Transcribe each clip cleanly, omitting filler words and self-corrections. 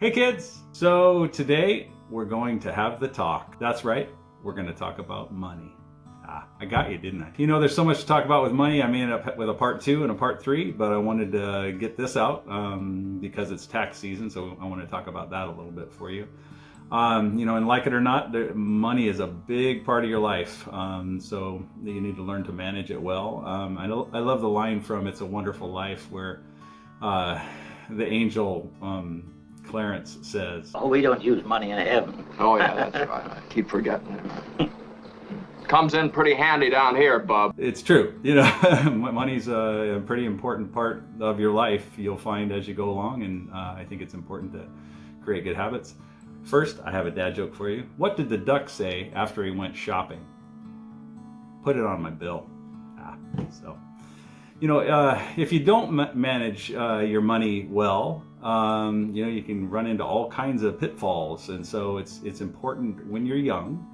Hey kids! So today we're going to have the talk. That's right, we're going to talk about money. I got you, didn't I? You know, there's so much to talk about with money. I may end up with a part 2 and a part 3, but I wanted to get this out because it's tax season, so I want to talk about that a little bit for you. You know, and like it or not, money is a big part of your life, so you need to learn to manage it well. I love the line from It's a Wonderful Life where the angel Clarence says, "Oh, we don't use money in heaven." Oh, yeah, that's right. I keep forgetting it. Comes in pretty handy down here, bub. It's true. You know, money's a pretty important part of your life, you'll find as you go along, and I think it's important to create good habits. First, I have a dad joke for you. What did the duck say after he went shopping? Put it on my bill. So, you know, if you don't manage your money well, you know, you can run into all kinds of pitfalls, and so it's important when you're young.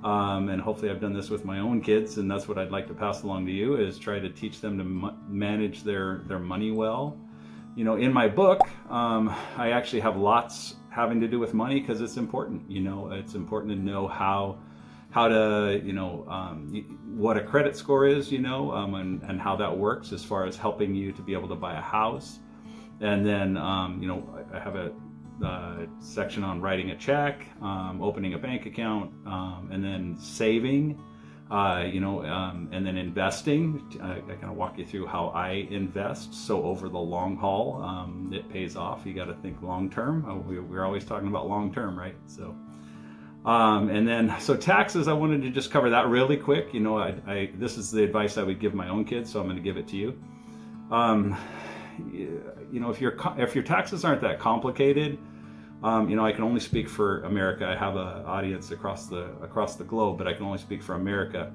And hopefully I've done this with my own kids, and that's what I'd like to pass along to you, is try to teach them to manage their money well. You know, in my book, I actually have lots having to do with money because it's important. You know, it's important to know how to, you know, what a credit score is, you know, and how that works as far as helping you to be able to buy a house. And then, you know, I have a section on writing a check, opening a bank account, and then saving, you know, and then investing. I kind of walk you through how I invest. So over the long haul, it pays off. You got to think long term. We're always talking about long term, right? So, and then, so taxes, I wanted to just cover that really quick. You know, this is the advice I would give my own kids, so I'm going to give it to you. You know, if your taxes aren't that complicated, you know, I can only speak for America. I have an audience across the globe, but I can only speak for America.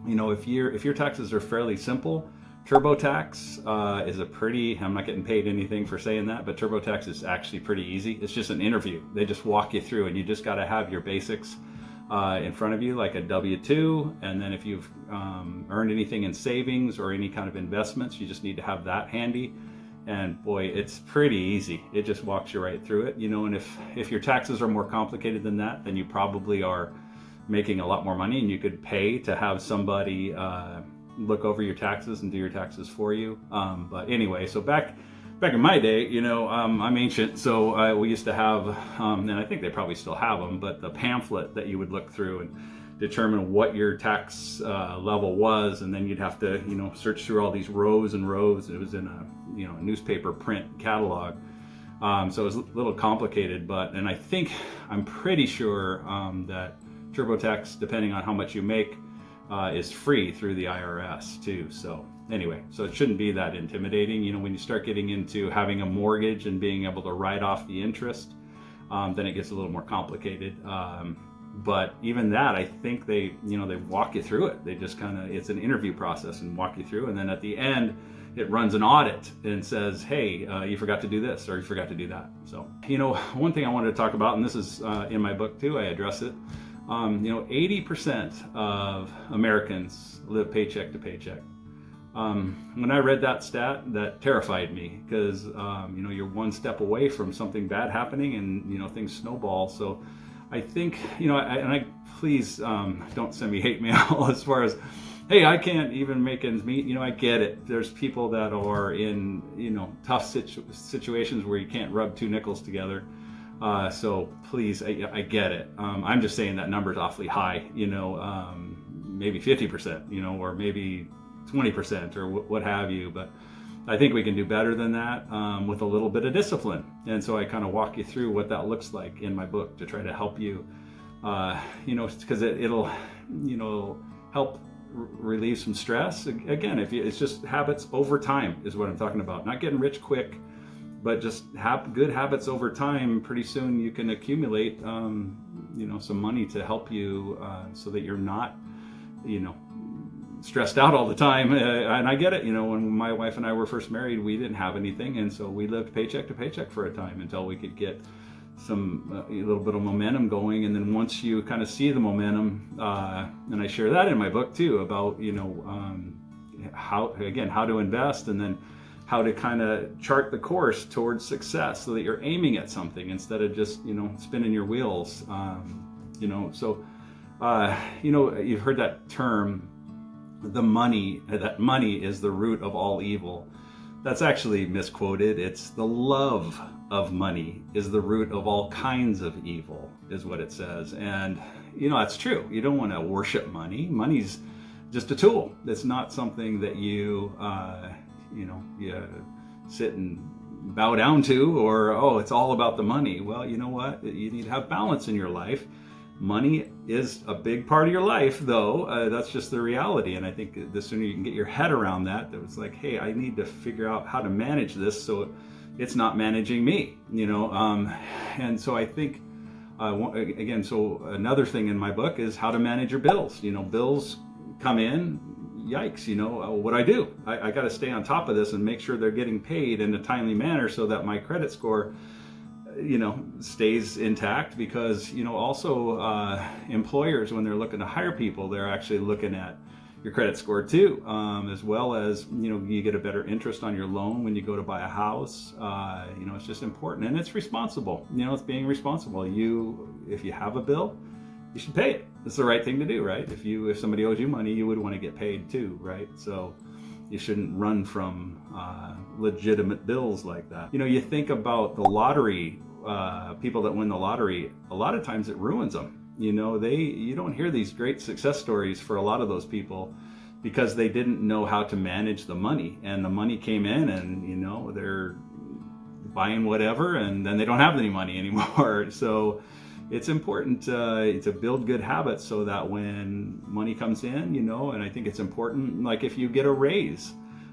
You know, if your taxes are fairly simple, TurboTax is a pretty, I'm not getting paid anything for saying that, but TurboTax is actually pretty easy. It's just an interview. They just walk you through, and you just got to have your basics in front of you, like a W-2, and then if you've earned anything in savings or any kind of investments, you just need to have that handy. And boy, it's pretty easy. It just walks you right through it, you know. And if your taxes are more complicated than that, then you probably are making a lot more money, and you could pay to have somebody look over your taxes and do your taxes for you. But anyway, so back in my day, you know, I'm ancient, so we used to have, and I think they probably still have them, but the pamphlet that you would look through and determine what your tax level was, and then you'd have to, you know, search through all these rows and rows. It was in a, you know, a newspaper print catalog, so it was a little complicated. And I'm pretty sure that TurboTax, depending on how much you make, is free through the IRS too. So anyway, so it shouldn't be that intimidating. You know, when you start getting into having a mortgage and being able to write off the interest, then it gets a little more complicated. But even that, I think they walk you through it. They just it's an interview process and walk you through. And then at the end, it runs an audit and says, hey, you forgot to do this or you forgot to do that. So, you know, one thing I wanted to talk about, and this is in my book too, I address it. You know, 80% of Americans live paycheck to paycheck. When I read that stat, that terrified me because, you know, you're one step away from something bad happening and, you know, things snowball. So I think, you know, please don't send me hate mail as far as, hey, I can't even make ends meet. You know, I get it. There's people that are in, you know, tough situations where you can't rub two nickels together. So please, I get it. I'm just saying that number's awfully high, you know, maybe 50%, you know, or maybe 20% or what have you. But I think we can do better than that with a little bit of discipline. And so I kind of walk you through what that looks like in my book to try to help you, you know, because it'll, you know, help relieve some stress. Again, it's just habits over time is what I'm talking about. Not getting rich quick, but just have good habits over time. Pretty soon you can accumulate, you know, some money to help you so that you're not, you know, stressed out all the time. And I get it. You know, when my wife and I were first married, we didn't have anything, and so we lived paycheck to paycheck for a time until we could get some a little bit of momentum going. And then once you kind of see the momentum, and I share that in my book too about, you know, how to invest, and then how to kind of chart the course towards success so that you're aiming at something instead of just, spinning your wheels. You've heard that term, that money is the root of all evil. That's actually misquoted. It's the love of money is the root of all kinds of evil, is what it says. And, that's true. You don't want to worship money. Money's just a tool. It's not something that you sit and bow down to, or, it's all about the money. Well, you know what? You need to have balance in your life. Money is a big part of your life, though. That's just the reality. And I think the sooner you can get your head around that it's like, hey, I need to figure out how to manage this so it's not managing me, And so I think, so another thing in my book is how to manage your bills. Bills come in, yikes, what I do? I got to stay on top of this and make sure they're getting paid in a timely manner so that my credit score stays intact, because also employers, when they're looking to hire people, they're actually looking at your credit score too, as well as you get a better interest on your loan when you go to buy a house. It's just important, and it's responsible. It's being responsible. If you have a bill, you should pay it. It's the right thing to do, right? If somebody owes you money, you would want to get paid too, right? So you shouldn't run from legitimate bills like that. You think about the lottery, people that win the lottery, a lot of times it ruins them. You don't hear these great success stories for a lot of those people because they didn't know how to manage the money, and the money came in and, they're buying whatever, and then they don't have any money anymore. So it's important to build good habits so that when money comes in, and I think it's important, like if you get a raise,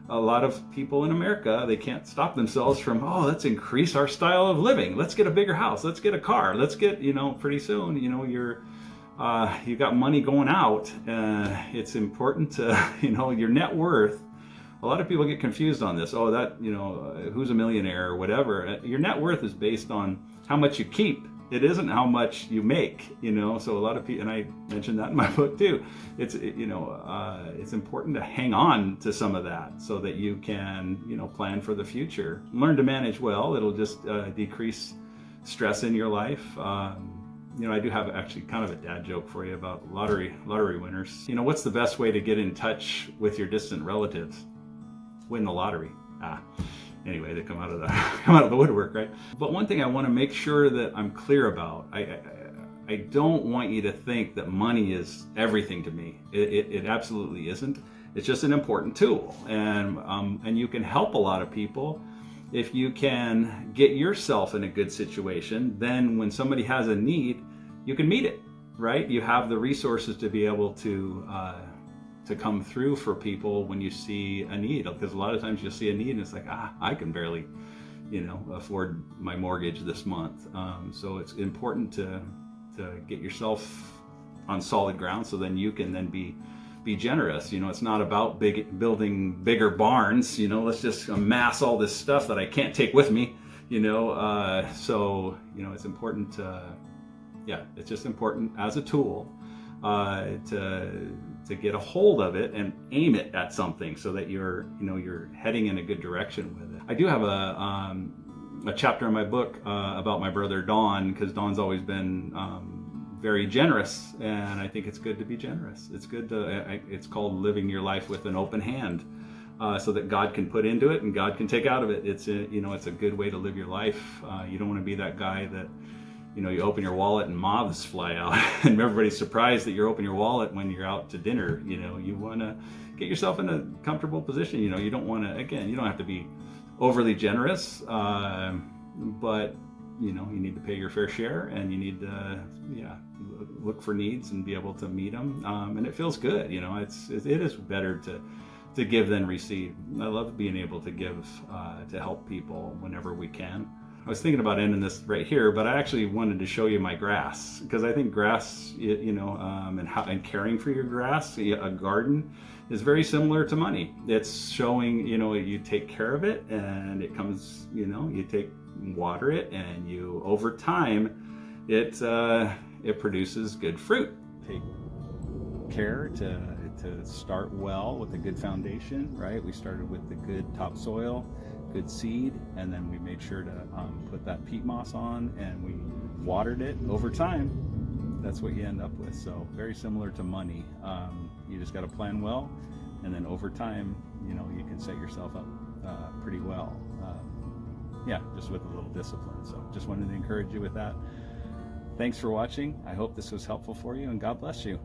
a lot of people in America, they can't stop themselves from, let's increase our style of living. Let's get a bigger house. Let's get a car. Let's get, pretty soon, you got money going out. It's important to, your net worth. A lot of people get confused on this. Who's a millionaire or whatever. Your net worth is based on how much you keep. It isn't how much you make, so a lot of people, and I mentioned that in my book too, it's important to hang on to some of that so that you can, plan for the future. Learn to manage well. It'll just decrease stress in your life. I do have actually kind of a dad joke for you about lottery winners. What's the best way to get in touch with your distant relatives? Win the lottery. Anyway, they come out of the woodwork, right? But one thing I want to make sure that I'm clear about, I don't want you to think that money is everything to me. It absolutely isn't. It's just an important tool, and you can help a lot of people if you can get yourself in a good situation. Then when somebody has a need, you can meet it, right? You have the resources to be able to come through for people when you see a need, because a lot of times you'll see a need and it's like, I can barely, afford my mortgage this month. So it's important to get yourself on solid ground so then you can then be generous. It's not about building bigger barns, let's just amass all this stuff that I can't take with me, so, it's important it's just important as a tool to get a hold of it and aim it at something so that you're heading in a good direction with it. I do have a chapter in my book about my brother Don, because Don's always been very generous, and I think it's good to be generous. It's good to, it's called living your life with an open hand, so that God can put into it and God can take out of it. It's a good way to live your life. You don't want to be that guy that you open your wallet and moths fly out and everybody's surprised that you open your wallet when you're out to dinner. You want to get yourself in a comfortable position. You don't want to, again, you don't have to be overly generous, but you need to pay your fair share, and you need to, look for needs and be able to meet them. And it feels good. It is better to give than receive. I love being able to give, to help people whenever we can. I was thinking about ending this right here, but I actually wanted to show you my grass, because I think grass, and caring for your grass, a garden, is very similar to money. It's showing, you take care of it, and it comes, you water it, and over time, it produces good fruit. Take care to to start well with a good foundation, right? We started with the good topsoil, good seed, and then we made sure to put that peat moss on, and we watered it over time. That's what you end up with. So very similar to money. You just got to plan well, and then over time, you know, you can set yourself up pretty well. Yeah, just with a little discipline. So just wanted to encourage you with that. Thanks for watching. I hope this was helpful for you, and God bless you.